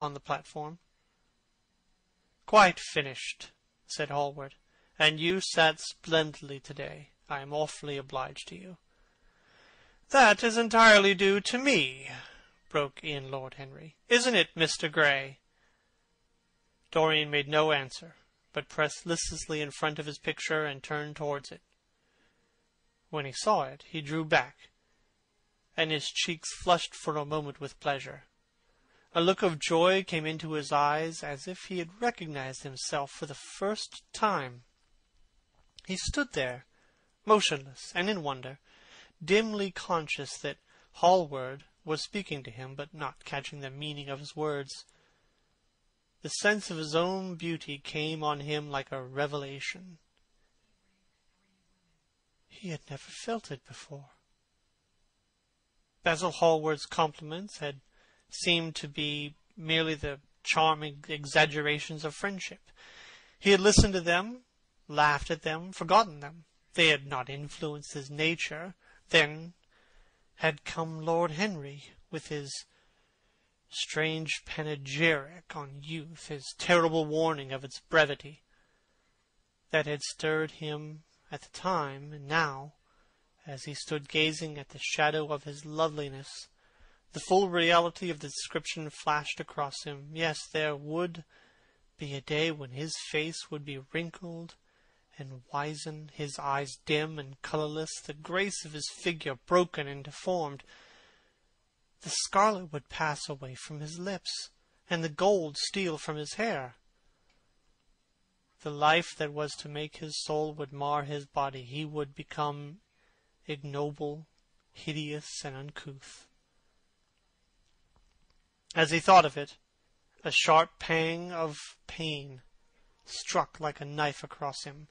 on the platform. "Quite finished," said Hallward. "And you sat splendidly today. I am awfully obliged to you." "That is entirely due to me," broke in Lord Henry. "Isn't it, Mr. Gray?" Dorian made no answer, but pressed listlessly in front of his picture and turned towards it. When he saw it, he drew back, and his cheeks flushed for a moment with pleasure. A look of joy came into his eyes, as if he had recognized himself for the first time. He stood there, motionless and in wonder, dimly conscious that Hallward was speaking to him, but not catching the meaning of his words. The sense of his own beauty came on him like a revelation. He had never felt it before. Basil Hallward's compliments had seemed to be merely the charming exaggerations of friendship. He had listened to them, laughed at them, forgotten them. They had not influenced his nature. Then had come Lord Henry, with his strange panegyric on youth, his terrible warning of its brevity. That had stirred him at the time, and now, as he stood gazing at the shadow of his loveliness, the full reality of the description flashed across him. Yes, there would be a day when his face would be wrinkled and wizen, his eyes dim and colourless, the grace of his figure broken and deformed. The scarlet would pass away from his lips, and the gold steal from his hair. The life that was to make his soul would mar his body. He would become ignoble, hideous, and uncouth. As he thought of it, a sharp pang of pain struck like a knife across him,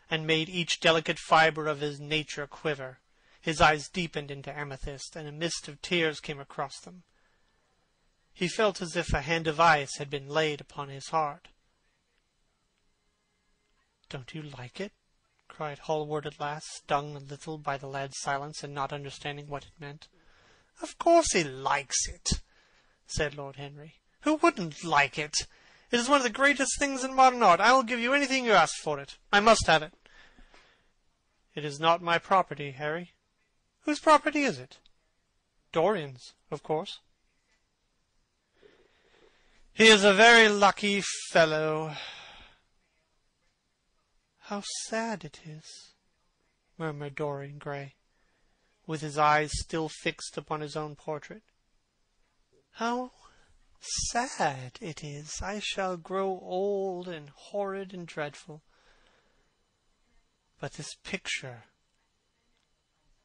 and made each delicate fibre of his nature quiver. His eyes deepened into amethyst, and a mist of tears came across them. He felt as if a hand of ice had been laid upon his heart. "Don't you like it?" cried Hallward at last, stung a little by the lad's silence and not understanding what it meant. "Of course he likes it," said Lord Henry. "Who wouldn't like it? It is one of the greatest things in modern art. I will give you anything you ask for it. I must have it." "It is not my property, Harry." "Whose property is it?" "Dorian's, of course." "He is a very lucky fellow." "How sad it is," murmured Dorian Gray, with his eyes still fixed upon his own portrait. "How sad it is. I shall grow old and horrid and dreadful. But this picture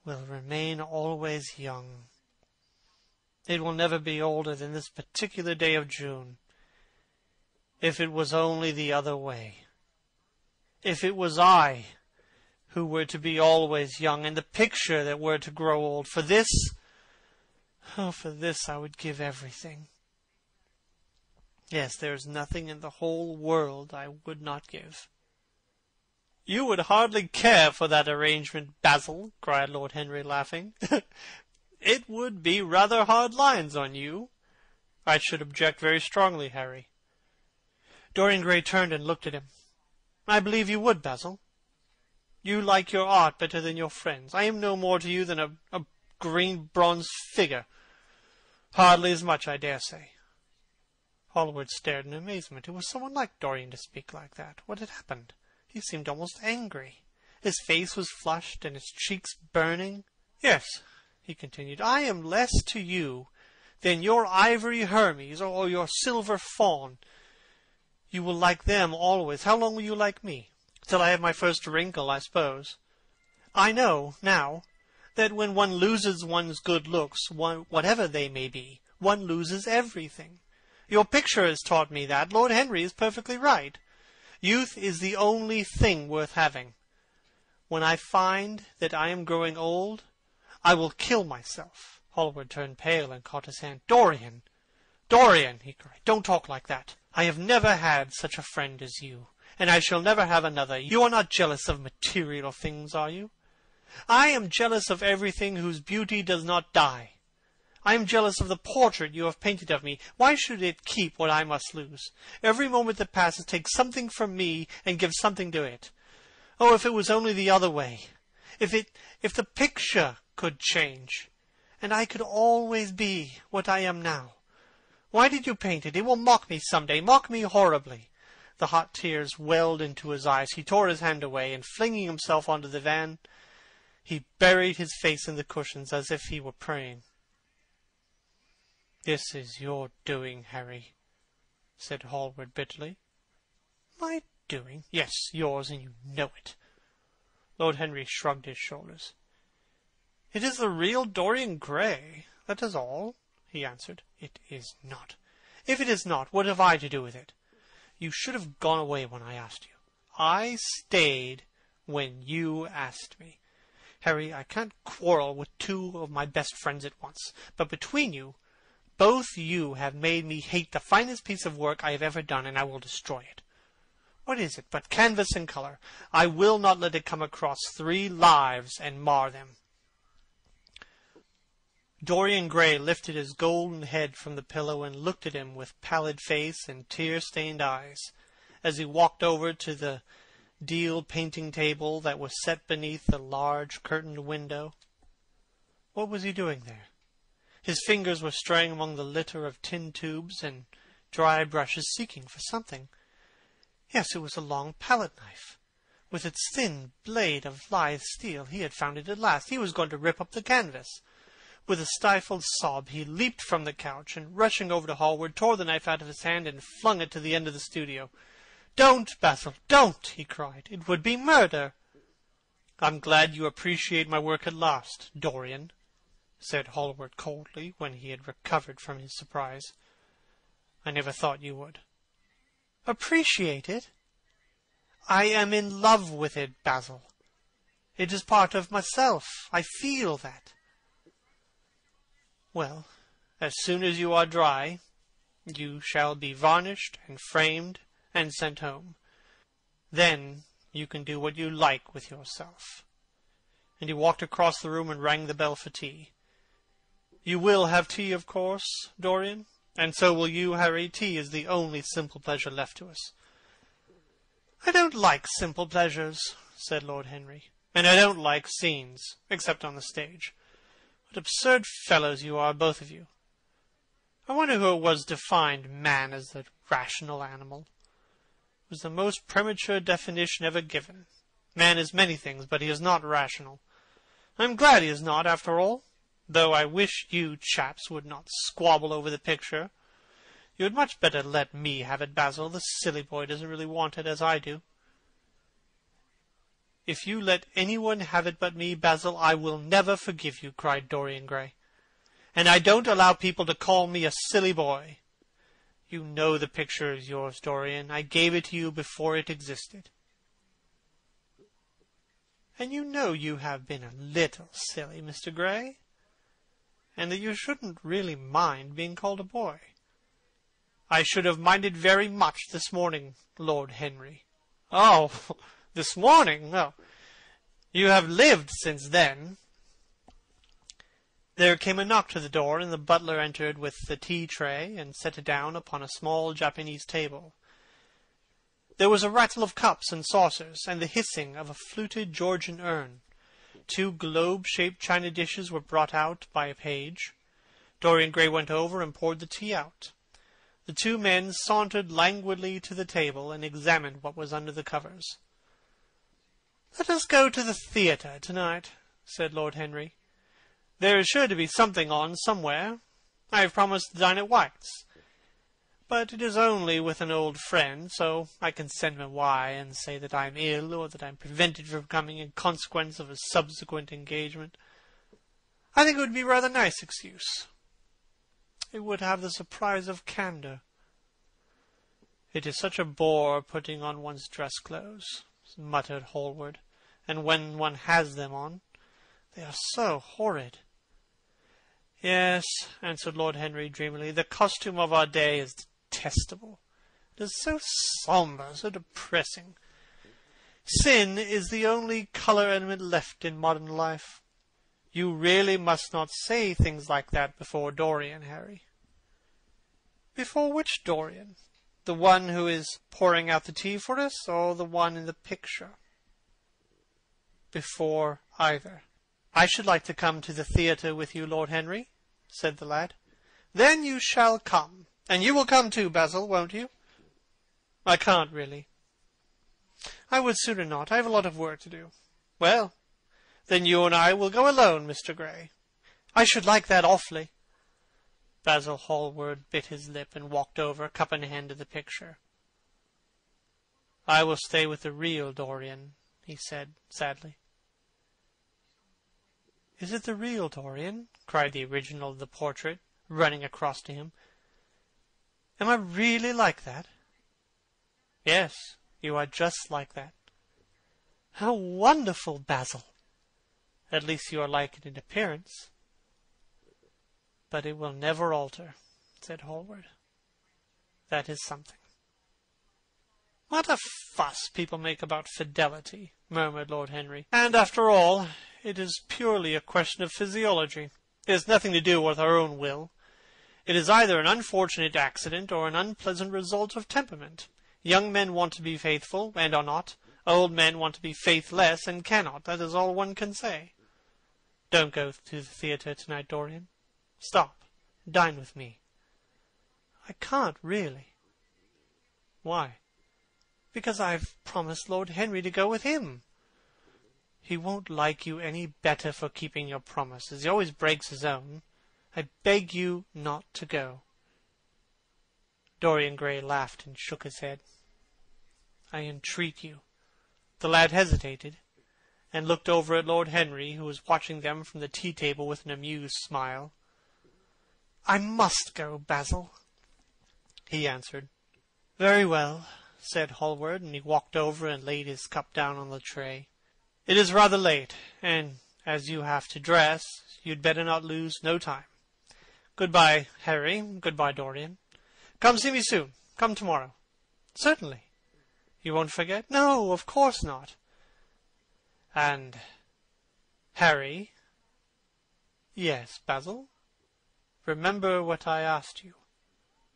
will remain always young. It will never be older than this particular day of June. If it was only the other way. If it was I who were to be always young, and the picture that were to grow old. For this I would give everything. Yes, there is nothing in the whole world I would not give." "You would hardly care for that arrangement, Basil," cried Lord Henry, laughing. "It would be rather hard lines on you." "I should object very strongly, Harry." Dorian Gray turned and looked at him. "I believe you would, Basil. You like your art better than your friends. I am no more to you than a green bronze figure. Hardly as much, I dare say." Hallward stared in amazement. It was so unlike Dorian to speak like that. What had happened? He seemed almost angry. His face was flushed, and his cheeks burning. "Yes," he continued, "I am less to you than your ivory Hermes or your silver fawn. You will like them always. How long will you like me? Till I have my first wrinkle, I suppose. I know, now, that when one loses one's good looks, whatever they may be, one loses everything. Your picture has taught me that. Lord Henry is perfectly right. Youth is the only thing worth having. When I find that I am growing old, I will kill myself." Hallward turned pale and caught his hand. "Dorian! Dorian!" he cried. "Don't talk like that. I have never had such a friend as you, and I shall never have another. You are not jealous of material things, are you? I am jealous of everything whose beauty does not die. I am jealous of the portrait you have painted of me. Why should it keep what I must lose? Every moment that passes takes something from me and gives something to it. Oh, if it was only the other way! If the picture could change, and I could always be what I am now. Why did you paint it? It will mock me some day, mock me horribly. The hot tears welled into his eyes. He tore his hand away, and flinging himself onto the divan, he buried his face in the cushions as if he were praying. "This is your doing, Harry," said Hallward bitterly. "My doing?" "Yes, yours, and you know it." Lord Henry shrugged his shoulders. "It is the real Dorian Gray, that is all," he answered. "It is not." "If it is not, what have I to do with it? You should have gone away when I asked you." "I stayed when you asked me. Harry, I can't quarrel with two of my best friends at once, but between you, both you have made me hate the finest piece of work I have ever done, and I will destroy it. What is it but canvas and colour? I will not let it come across 3 lives and mar them." Dorian Gray lifted his golden head from the pillow and looked at him with pallid face and tear-stained eyes, as he walked over to the deal painting table that was set beneath the large curtained window. What was he doing there? His fingers were straying among the litter of tin tubes and dry brushes, seeking for something. Yes, it was a long palette knife. With its thin blade of lithe steel, he had found it at last. He was going to rip up the canvas. With a stifled sob, he leaped from the couch, and rushing over to Hallward, tore the knife out of his hand and flung it to the end of the studio. "Don't, Basil, don't!" he cried. "It would be murder." "I'm glad you appreciate my work at last, Dorian," said Hallward coldly, when he had recovered from his surprise. "I never thought you would." "Appreciate it? I am in love with it, Basil. It is part of myself. I feel that." "Well, as soon as you are dry, you shall be varnished and framed and sent home. Then you can do what you like with yourself." And he walked across the room and rang the bell for tea. "You will have tea, of course, Dorian? And so will you, Harry. Tea is the only simple pleasure left to us." "I don't like simple pleasures," said Lord Henry. "And I don't like scenes, except on the stage. What absurd fellows you are, both of you. I wonder who it was defined man as the rational animal. It was the most premature definition ever given. Man is many things, but he is not rational. I'm glad he is not, after all, though I wish you chaps would not squabble over the picture. You had much better let me have it, Basil. The silly boy doesn't really want it, as I do." "If you let anyone have it but me, Basil, I will never forgive you," cried Dorian Gray. "And I don't allow people to call me a silly boy. You know the picture is yours, Dorian. I gave it to you before it existed. And you know you have been a little silly, Mr. Gray, and that you shouldn't really mind being called a boy." "I should have minded very much this morning, Lord Henry." "Oh, this morning? Oh, you have lived since then." There came a knock to the door, and the butler entered with the tea-tray and set it down upon a small Japanese table. There was a rattle of cups and saucers, and the hissing of a fluted Georgian urn. 2 globe-shaped china dishes were brought out by a page. Dorian Gray went over and poured the tea out. The 2 men sauntered languidly to the table and examined what was under the covers. "Let us go to the theatre tonight," said Lord Henry. "There is sure to be something on somewhere. I have promised to dine at White's. But it is only with an old friend, so I can send my why and say that I am ill, or that I am prevented from coming in consequence of a subsequent engagement. I think it would be a rather nice excuse. It would have the surprise of candour." "It is such a bore putting on one's dress clothes," muttered Hallward, "and when one has them on, they are so horrid." "Yes," answered Lord Henry dreamily, "the costume of our day is detestable. It is so sombre, so depressing. Sin is the only colour element left in modern life. You really must not say things like that before Dorian, Harry. Before which Dorian? The one who is pouring out the tea for us, or the one in the picture? Before either. I should like to come to the theatre with you, Lord Henry, said the lad. Then you shall come. And you will come too, Basil, won't you? I can't, really. I would sooner not. I have a lot of work to do. Well, then you and I will go alone, Mr. Gray. I should like that awfully. Basil Hallward bit his lip and walked over, cup in hand, to the picture. I will stay with the real Dorian, he said sadly. Is it the real Dorian? Cried the original of the portrait, running across to him. Am I really like that? Yes, you are just like that. How wonderful, Basil! At least you are like it in appearance. But it will never alter, said Hallward. That is something. What a fuss people make about fidelity, murmured Lord Henry. And after all, it is purely a question of physiology. It has nothing to do with our own will. It is either an unfortunate accident or an unpleasant result of temperament. Young men want to be faithful, and are not. Old men want to be faithless, and cannot. That is all one can say. Don't go to the theatre tonight, Dorian. Stop. Dine with me. I can't, really. Why? Because I've promised Lord Henry to go with him. He won't like you any better for keeping your promises. He always breaks his own. I beg you not to go. Dorian Gray laughed and shook his head. I entreat you. The lad hesitated, and looked over at Lord Henry, who was watching them from the tea-table with an amused smile. I must go, Basil, he answered. Very well, said Hallward, and he walked over and laid his cup down on the tray. It is rather late, and as you have to dress, you'd better not lose no time. Good-bye, Harry. Good-bye, Dorian. Come see me soon. Come tomorrow. Certainly. You won't forget? No, of course not. And Harry? Yes, Basil? Remember what I asked you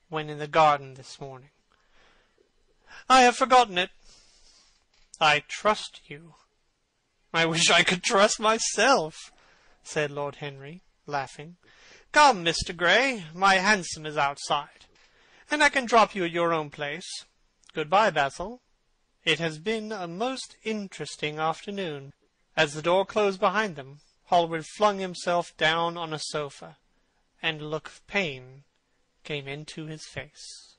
when in the garden this morning. I have forgotten it. I trust you. I wish I could trust myself, said Lord Henry, laughing. Come, Mr. Gray, my hansom is outside, and I can drop you at your own place. Good-bye, Basil. It has been a most interesting afternoon. As the door closed behind them, Hallward flung himself down on a sofa, and a look of pain came into his face.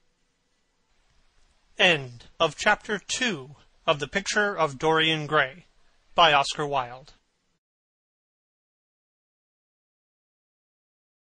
End of Chapter 2 of The Picture of Dorian Gray by Oscar Wilde.